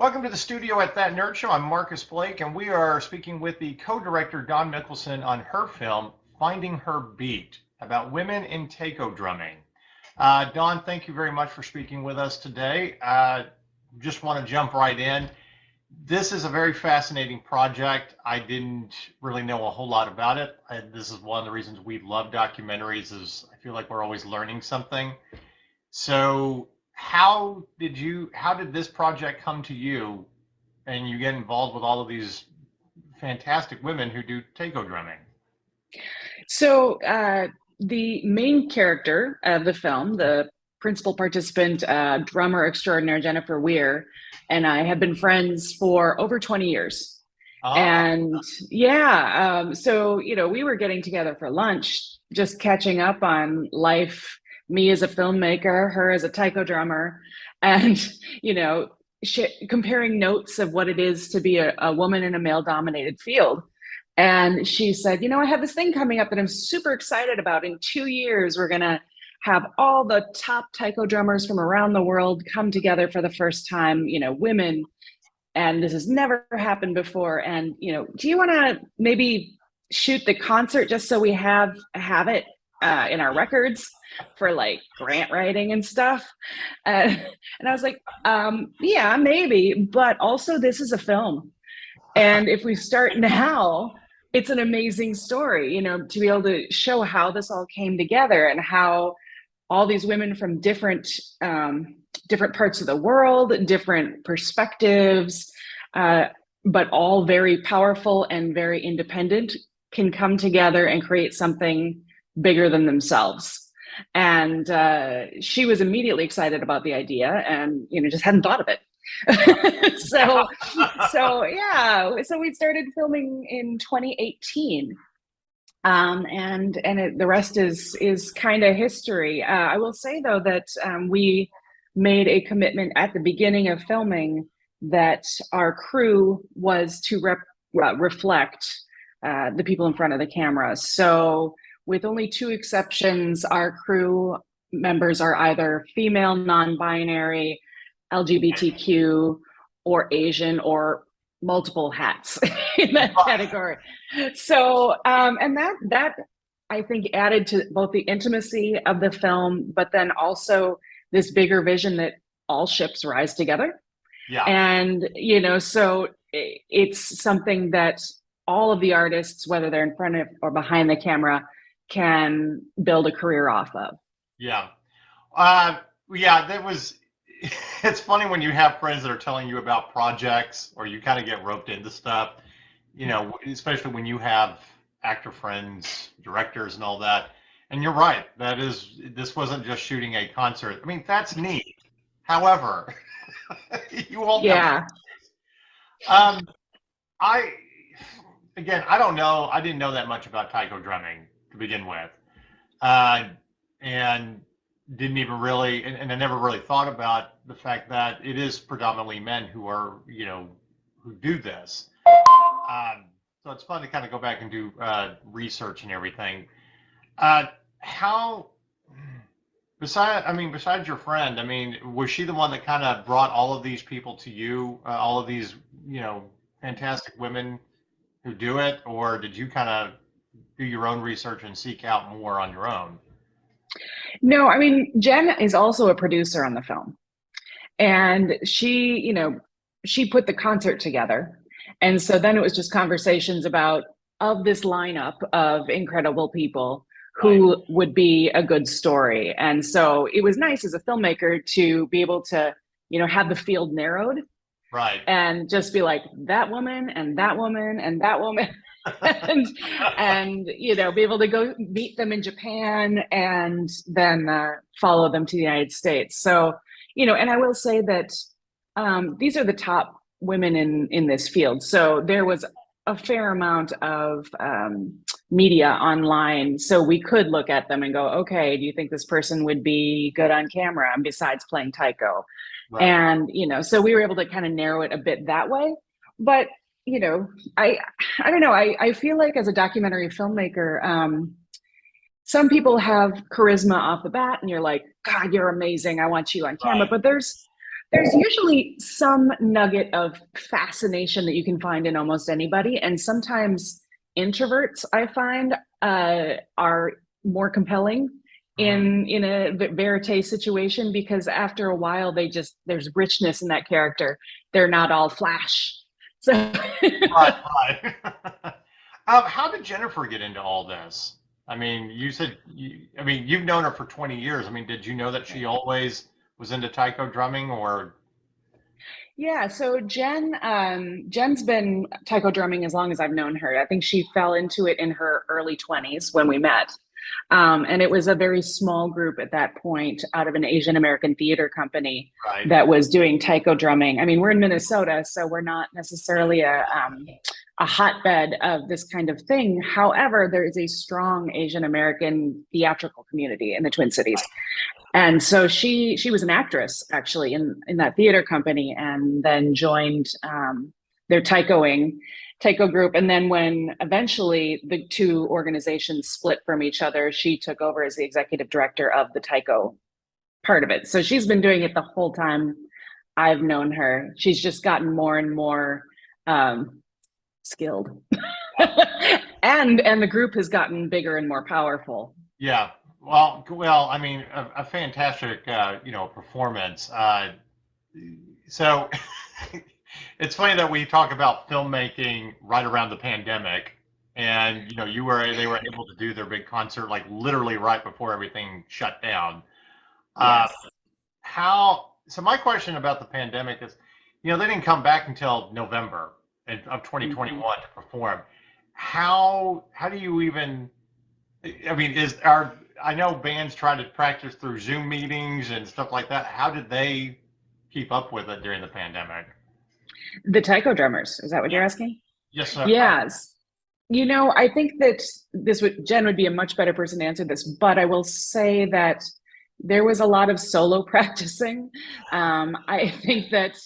Welcome to the studio at That Nerd Show. I'm Marcus Blake, and we are speaking with the co-director Dawn Mikkelson on her film, Finding Her Beat, about women in taiko drumming. Dawn, thank you very much for speaking with us today. Just want to jump right in. This is a very fascinating project. I didn't really know a whole lot about it. This is one of the reasons we love documentaries is I feel like we're always learning something. So how did this project come to you and you get involved with all of these fantastic women who do taiko drumming? So the main character of the film, the principal participant, drummer extraordinaire Jennifer Weir, and I have been friends for over 20 years. Ah, And yeah, so we were getting together for lunch, just catching up on life, me as a filmmaker, her as a taiko drummer, and you know, comparing notes of what it is to be a woman in a male-dominated field. And she said, I have this thing coming up that I'm super excited about. In 2 years, we're going to have all the top taiko drummers from around the world come together for the first time, women. And this has never happened before. And, do you want to maybe shoot the concert just so we have it in our records for like grant writing and stuff? And I was like, yeah, maybe. But also, this is a film. And if we start now, it's an amazing story, to be able to show how this all came together and how all these women from different parts of the world, different perspectives, but all very powerful and very independent, can come together and create something bigger than themselves. And she was immediately excited about the idea and, just hadn't thought of it. So we started filming in 2018. The rest is kind of history. I will say though that we made a commitment at the beginning of filming that our crew was to reflect the people in front of the camera. So with only two exceptions, our crew members are either female, non-binary, LGBTQ, or Asian, or multiple hats in that category. So, and that I think added to both the intimacy of the film, but then also this bigger vision that all ships rise together. yeah, And, so it's something that all of the artists, whether they're in front of or behind the camera, can build a career off of. yeah. That was, it's funny when you have friends that are telling you about projects or you kind of get roped into stuff, especially when you have actor friends, directors and all that. And you're right, this wasn't just shooting a concert. I mean, that's neat. However, you all Yeah. I I don't know. I didn't know that much about taiko drumming to begin with, and didn't even really, and I never really thought about the fact that it is predominantly men who are, who do this. So it's fun to kind of go back and do research and everything. How, besides your friend, was she the one that kind of brought all of these people to you, all of these, fantastic women who do it, or did you kind of do your own research and seek out more on your own? No, Jen is also a producer on the film. And she put the concert together. And so then it was just conversations about of this lineup of incredible people who Right. would be a good story. And so it was nice as a filmmaker to be able to, have the field narrowed Right. and just be like that woman and that woman and that woman. and be able to go meet them in Japan and then follow them to the United States. So, and I will say that these are the top women in this field. So there was a fair amount of media online, so we could look at them and go, okay, do you think this person would be good on camera besides playing taiko? Right. And so we were able to kind of narrow it a bit that way. But I don't know. I feel like as a documentary filmmaker, some people have charisma off the bat, and you're like, God, you're amazing. I want you on camera. Right. But there's There's usually some nugget of fascination that you can find in almost anybody, and sometimes introverts I find are more compelling in a verite situation, because after a while there's richness in that character. They're not all flash. So Right. How did Jennifer get into all this? I mean, I mean, you've known her for 20 years. I mean, did you know that she always was into taiko drumming, or? yeah, so Jen's been taiko drumming as long as I've known her. I think she fell into it in her early 20s when we met. And it was a very small group at that point out of an Asian American theater company Right. that was doing taiko drumming. I mean, we're in Minnesota, so we're not necessarily a hotbed of this kind of thing. However, there is a strong Asian American theatrical community in the Twin Cities. And so she was an actress actually in that theater company, and then joined their taiko group. And then when eventually the two organizations split from each other, she took over as the executive director of the taiko part of it. So she's been doing it the whole time I've known her. She's just gotten more and more skilled. and the group has gotten bigger and more powerful. Yeah. Well, I mean, a fantastic, performance. So it's funny that we talk about filmmaking right around the pandemic, and they were able to do their big concert like literally right before everything shut down. Yes. So my question about the pandemic is, they didn't come back until November of 2021 to perform. How do you even? I mean, I know bands try to practice through Zoom meetings and stuff like that. How did they keep up with it during the pandemic? The taiko drummers, is that what you're asking? Yes, sir. Yes. I think that Jen would be a much better person to answer this, but I will say that there was a lot of solo practicing. I think that,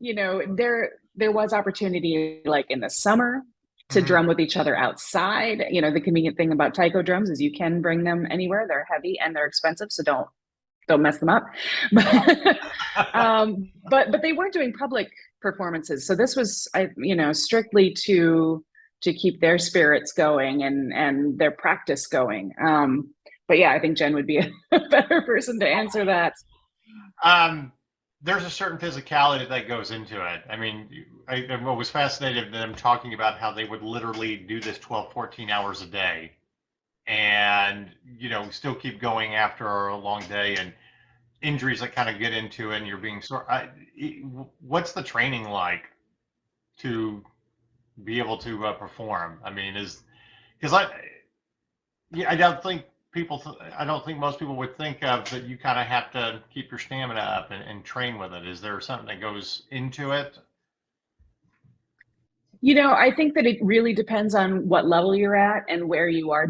there was opportunity like in the summer to drum with each other outside. The convenient thing about taiko drums is you can bring them anywhere. They're heavy and they're expensive, so don't mess them up. But they weren't doing public performances, so this was strictly to keep their spirits going and their practice going. But yeah, I think Jen would be a better person to answer that. There's a certain physicality that goes into it. I mean, I was fascinated with them talking about how they would literally do this 12, 14 hours a day and, still keep going after a long day, and injuries that kind of get into it, and you're being sore. What's the training like to be able to perform? I mean, because I don't think most people would think of that. You kind of have to keep your stamina up and train with it. Is there something that goes into it? I think that it really depends on what level you're at and where you are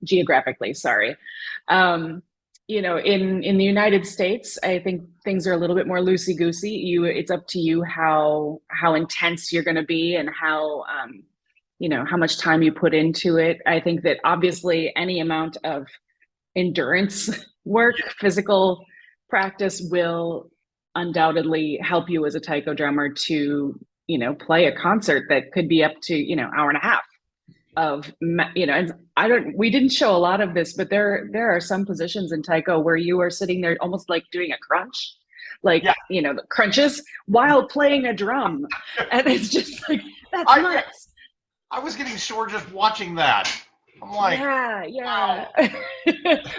geographically. Sorry. In the United States, I think things are a little bit more loosey goosey. It's up to you how intense you're going to be and how much time you put into it. I think that obviously any amount of endurance work, physical practice will undoubtedly help you as a taiko drummer to, play a concert that could be up to, hour and a half of, and we didn't show a lot of this, but there are some positions in taiko where you are sitting there almost like doing a crunch, the crunches while playing a drum. And it's just like, that's nuts. I was getting sore just watching that. I'm like, yeah.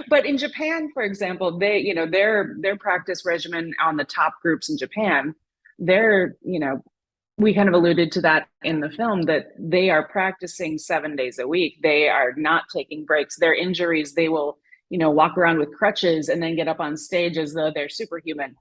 But in Japan, for example, they, their practice regimen on the top groups in Japan, we kind of alluded to that in the film, that they are practicing 7 days a week. They are not taking breaks. Their injuries, they will, walk around with crutches and then get up on stage as though they're superhuman.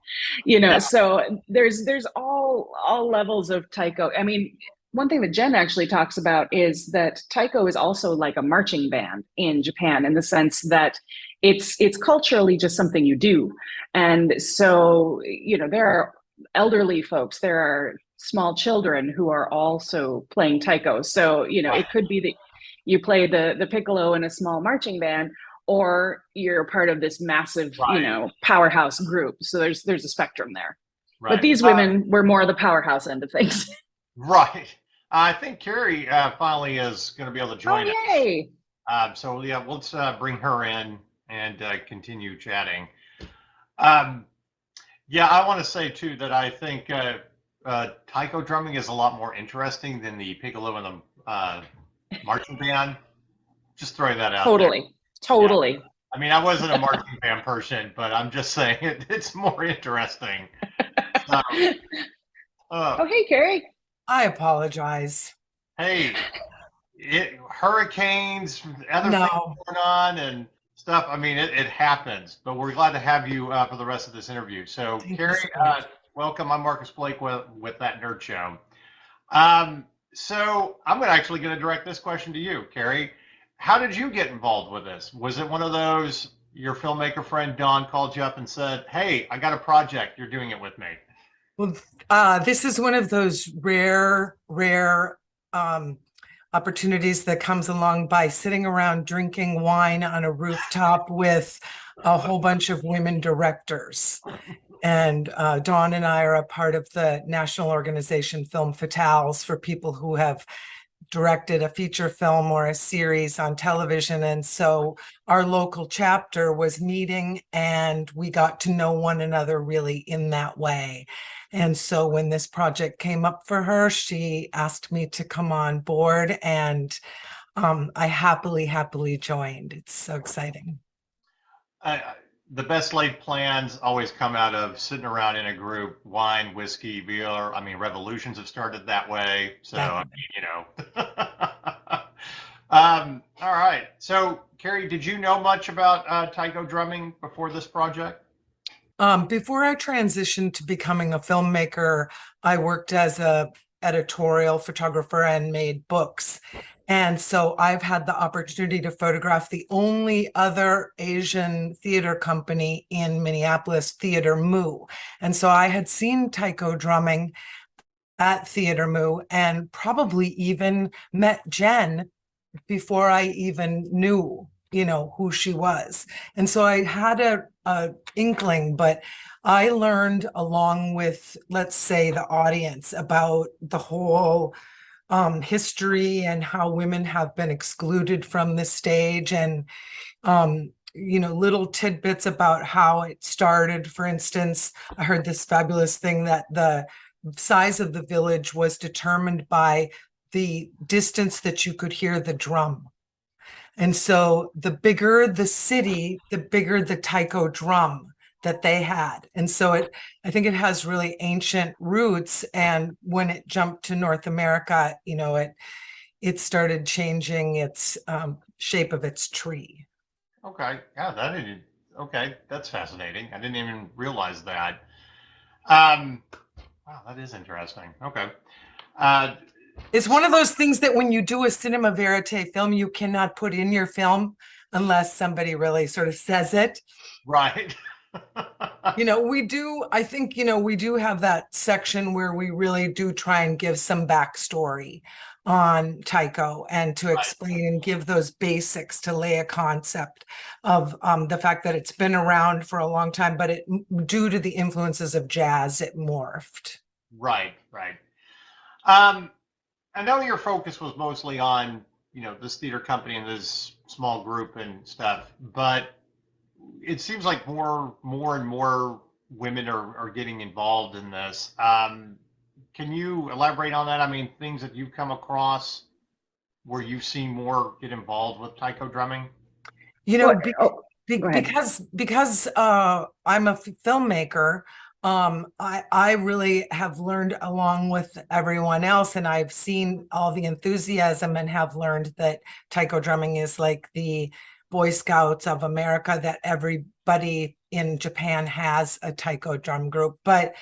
So there's all levels of taiko. I mean, one thing that Jen actually talks about is that taiko is also like a marching band in Japan, in the sense that it's culturally just something you do. And so, there are elderly folks, there are small children who are also playing taiko. So, it could be that you play the piccolo in a small marching band, or you're part of this massive, powerhouse group. So there's a spectrum there. But Right. these women were more the powerhouse end of things. Right. I think Keri finally is going to be able to Oh, join us. yay. So yeah, let's bring her in and continue chatting. Um, yeah, I want to say too that I think taiko drumming is a lot more interesting than the piccolo and the marching band. Just throwing that out there. Totally. Yeah. Totally. I mean, I wasn't a marching band person, but I'm just saying it's more interesting. So, Oh, hey, Keri. I apologize. hey, hurricanes, other things No, going on, and stuff. I mean, it happens, but we're glad to have you for the rest of this interview. So, thank you Keri, so much. welcome. I'm Marcus Blake with That Nerd Show. So, I'm actually going to direct this question to you, Keri. How did you get involved with this? Was it one of those your filmmaker friend Dawn called you up and said, "Hey, I got a project. You're doing it with me"? Well, this is one of those rare opportunities that comes along by sitting around drinking wine on a rooftop with a whole bunch of women directors. And Dawn and I are a part of the national organization Film Fatales for people who have directed a feature film or a series on television. And so our local chapter was meeting and we got to know one another really in that way. And so when this project came up for her, she asked me to come on board and I happily joined. It's so exciting. The best laid plans always come out of sitting around in a group, wine, whiskey, beer. I mean, revolutions have started that way. So, I mean, all right. So, Keri, did you know much about taiko drumming before this project? Before I transitioned to becoming a filmmaker, I worked as a editorial photographer and made books. And so I've had the opportunity to photograph the only other Asian theater company in Minneapolis, Theater Moo. And so I had seen taiko drumming at Theater Moo and probably even met Jen before I even knew, who she was. And so I had a inkling, but I learned along with, let's say, the audience about the whole history and how women have been excluded from the stage and little tidbits about how it started. For instance, I heard this fabulous thing that the size of the village was determined by the distance that you could hear the drum. And so the bigger the city, the bigger the taiko drum that they had. And so I think it has really ancient roots. And when it jumped to North America, it started changing its shape of its tree. Okay. Yeah, okay. That's fascinating. I didn't even realize that. Wow, that is interesting. Okay. It's one of those things that when you do a cinema verite film, you cannot put in your film unless somebody really sort of says it. Right. I think, we do have that section where we really do try and give some backstory on taiko and to explain and give those basics to lay a concept of the fact that it's been around for a long time, but due to the influences of jazz, it morphed. Right. I know your focus was mostly on, this theater company and this small group and stuff, but it seems like more and more women are getting involved in this. Can you elaborate on that? I mean, things that you've come across where you've seen more get involved with taiko drumming? Because I'm a filmmaker, I really have learned along with everyone else, and I've seen all the enthusiasm and have learned that taiko drumming is like the Boy Scouts of America, that everybody in Japan has a taiko drum group. But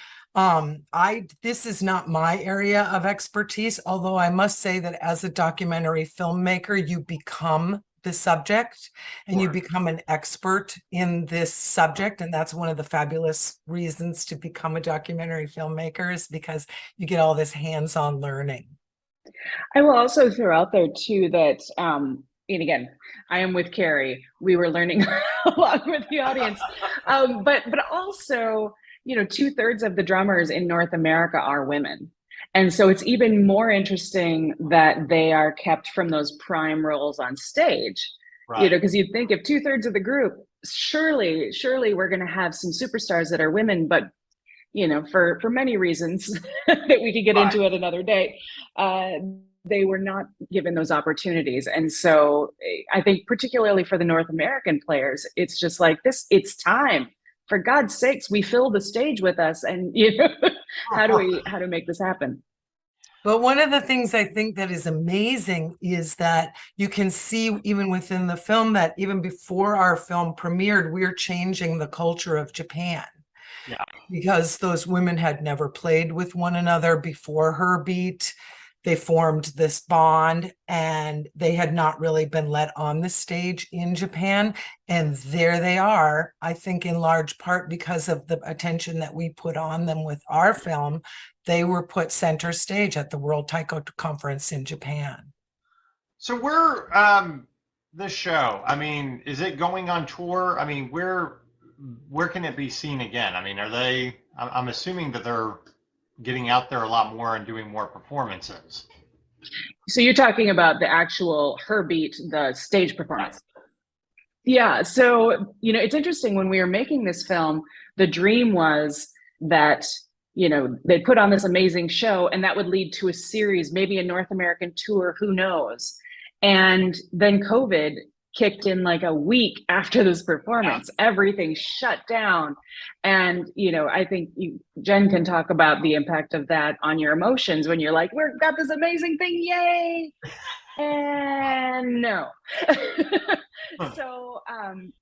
this is not my area of expertise, although I must say that as a documentary filmmaker, you become the subject and you become an expert in this subject. And that's one of the fabulous reasons to become a documentary filmmaker, is because you get all this hands-on learning. I will also throw out there too that, and again, I am with Keri. We were learning along with the audience, but also, 2/3 of the drummers in North America are women. And so it's even more interesting that they are kept from those prime roles on stage, Right. because you'd think if 2/3 of the group, surely we're going to have some superstars that are women, but for many reasons that we could get Right. into at another day, they were not given those opportunities. And so I think particularly for the North American players, it's just like this, it's time. For God's sakes, we fill the stage with us. And how do we make this happen? But one of the things I think that is amazing is that you can see even within the film that even before our film premiered, we're changing the culture of Japan. Yeah. Because those women had never played with one another before her beat. They formed this bond and they had not really been let on the stage in Japan. And there they are, I think in large part because of the attention that we put on them with our film. They were put center stage at the World Taiko Conference in Japan. So where this show, I mean, is it going on tour? I mean, where can it be seen again? I mean, I'm assuming that they're getting out there a lot more and doing more performances. So you're talking about the actual Her Beat, the stage performance. Yeah. So, it's interesting, when we were making this film, the dream was that, they'd put on this amazing show and that would lead to a series, maybe a North American tour, who knows? And then COVID kicked in like a week after this performance. Everything shut down. And, I think Jen can talk about the impact of that on your emotions when you're like, we've got this amazing thing, yay. And no. So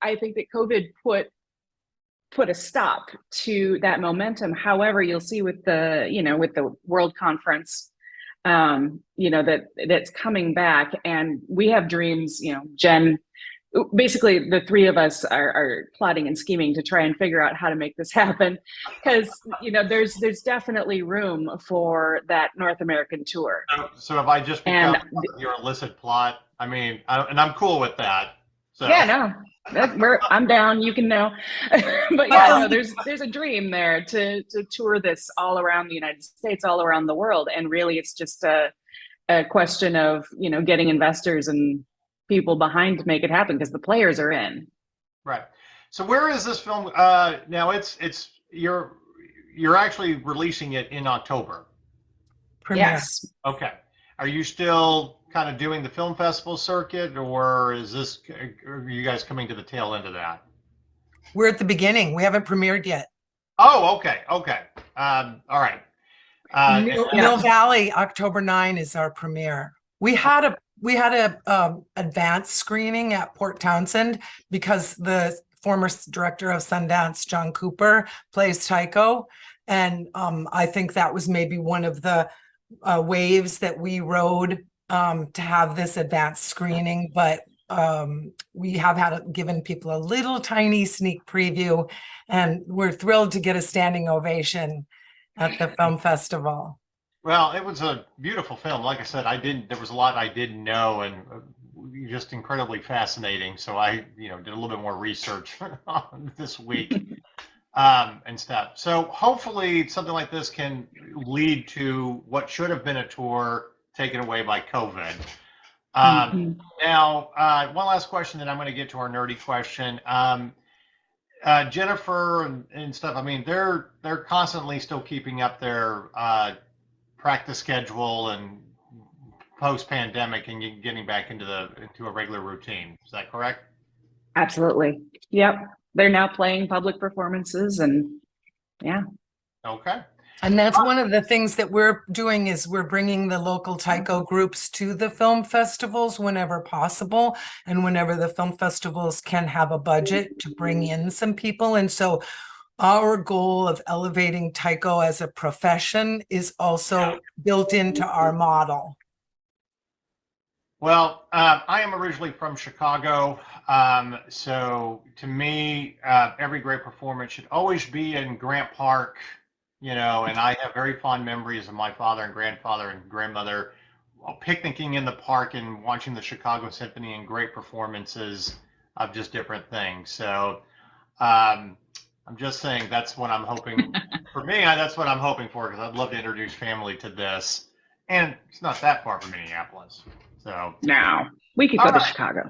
I think that COVID put a stop to that momentum. However, you'll see with the World Conference, that's coming back, and we have dreams. Jen, basically the three of us are plotting and scheming to try and figure out how to make this happen, because there's definitely room for that North American tour. So if I just become your illicit plot, I mean, and I'm cool with that. So. Yeah, no. I'm down. You can know, but yeah, no, there's a dream there to tour this all around the United States, all around the world, and really, it's just a question of getting investors and people behind to make it happen, because the players are in. Right. So where is this film? Now you're actually releasing it in October. Premiere. Yes. Okay. Are you still kind of doing the film festival circuit, or are you guys coming to the tail end of that? We're at the beginning. We haven't premiered yet. Oh, okay. All right. Mill Valley, October 9 is our premiere. We had a advanced screening at Port Townsend because the former director of Sundance, John Cooper, plays Taiko, and I think that was maybe one of the waves that we rode to have this advanced screening, but we have given people a little tiny sneak preview, and we're thrilled to get a standing ovation at the film festival. Well, it was a beautiful film. Like I said, there was a lot I didn't know, and just incredibly fascinating. So I, did a little bit more research on this week and stuff. So hopefully something like this can lead to what should have been a tour taken away by COVID. Now, one last question, then I'm going to get to our nerdy question. Jennifer and stuff, I mean, they're constantly still keeping up their practice schedule and post-pandemic and getting back into a regular routine. Is that correct? Absolutely. Yep. They're now playing public performances, and yeah. Okay. And that's one of the things that we're doing, is we're bringing the local Taiko groups to the film festivals whenever possible, and whenever the film festivals can have a budget to bring in some people. And so our goal of elevating Taiko as a profession is also built into our model. Well, I am originally from Chicago, so to me, every great performance should always be in Grant Park, and I have very fond memories of my father and grandfather and grandmother picnicking in the park and watching the Chicago Symphony and great performances of just different things. So I'm just saying that's what I'm hoping. For me, that's what I'm hoping for because I'd love to introduce family to this. And it's not that far from Minneapolis. So, No, we could all go to right. Chicago.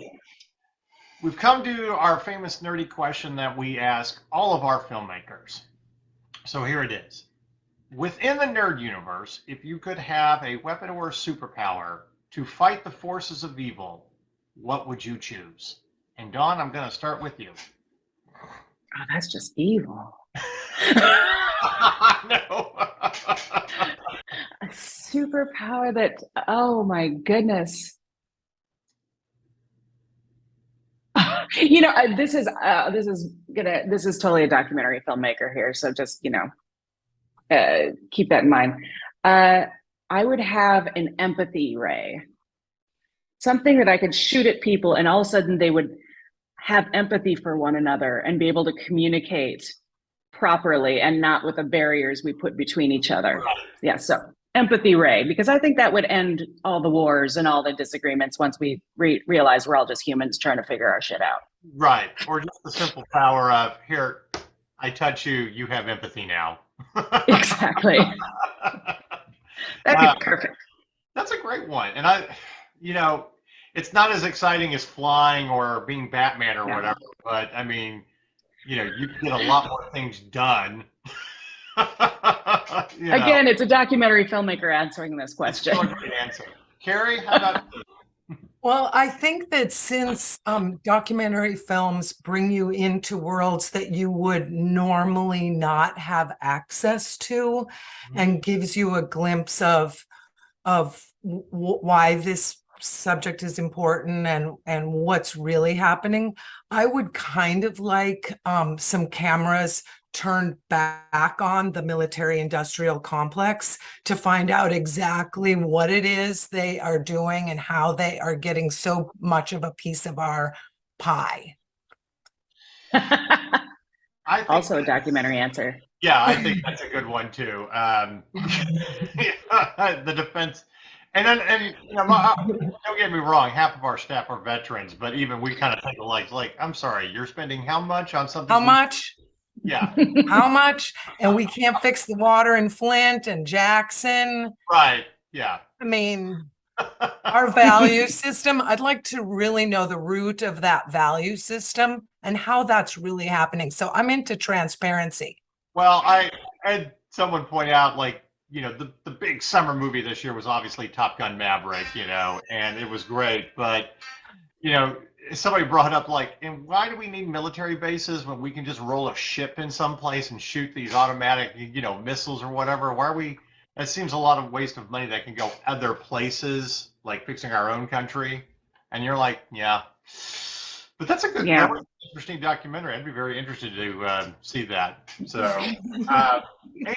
We've come to our famous nerdy question that we ask all of our filmmakers. So here it is. Within the nerd universe, if you could have a weapon or a superpower to fight the forces of evil, what would you choose? And Dawn, I'm going to start with you. Oh, that's just evil. No. A superpower that, oh my goodness. This is totally a documentary filmmaker here. So just, keep that in mind. I would have an empathy ray, something that I could shoot at people and all of a sudden they would have empathy for one another and be able to communicate properly and not with the barriers we put between each other. Right. Yeah, so empathy ray, because I think that would end all the wars and all the disagreements once we realize we're all just humans trying to figure our shit out. Right. Or just the simple power of, here, I touch you, you have empathy now. Exactly. That'd be perfect. That's a great one. And it's not as exciting as flying or being Batman or whatever, but I mean, you can get a lot more things done. Again, it's a documentary filmmaker answering this question. It's a great answer. Keri, how about you? Well, I think that since documentary films bring you into worlds that you would normally not have access to, and gives you a glimpse of why this subject is important and what's really happening, I would kind of like some cameras turned back on the military-industrial complex to find out exactly what it is they are doing and how they are getting so much of a piece of our pie. Also a documentary answer. Yeah, I think that's a good one too. The defense, and don't get me wrong, half of our staff are veterans, but even we kind of think like, I'm sorry, you're spending how much on something? How much? Yeah. How much? And we can't fix the water in Flint and Jackson. Right. Yeah. I mean, our value system, I'd like to really know the root of that value system and how that's really happening. So I'm into transparency. Well, I had someone point out, the big summer movie this year was obviously Top Gun Maverick, and it was great. But, somebody brought up, and why do we need military bases when we can just roll a ship in some place and shoot these automatic, missiles or whatever? Why are we? That seems a lot of waste of money that can go other places, like fixing our own country. And you're like, yeah. But that's a good, interesting documentary. I'd be very interested to see that. So,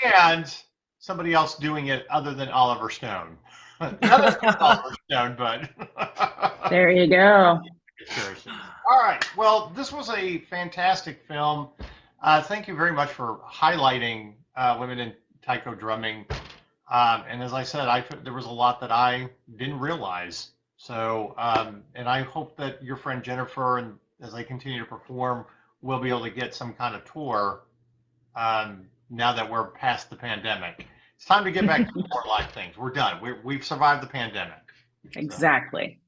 and somebody else doing it other than Oliver Stone. Not Oliver Stone, but there you go. All right. Well, this was a fantastic film. Thank you very much for highlighting women in taiko drumming. And as I said, there was a lot that I didn't realize. So, and I hope that your friend Jennifer, and as they continue to perform, will be able to get some kind of tour now that we're past the pandemic. It's time to get back to more live things. We're done. We've survived the pandemic. Exactly.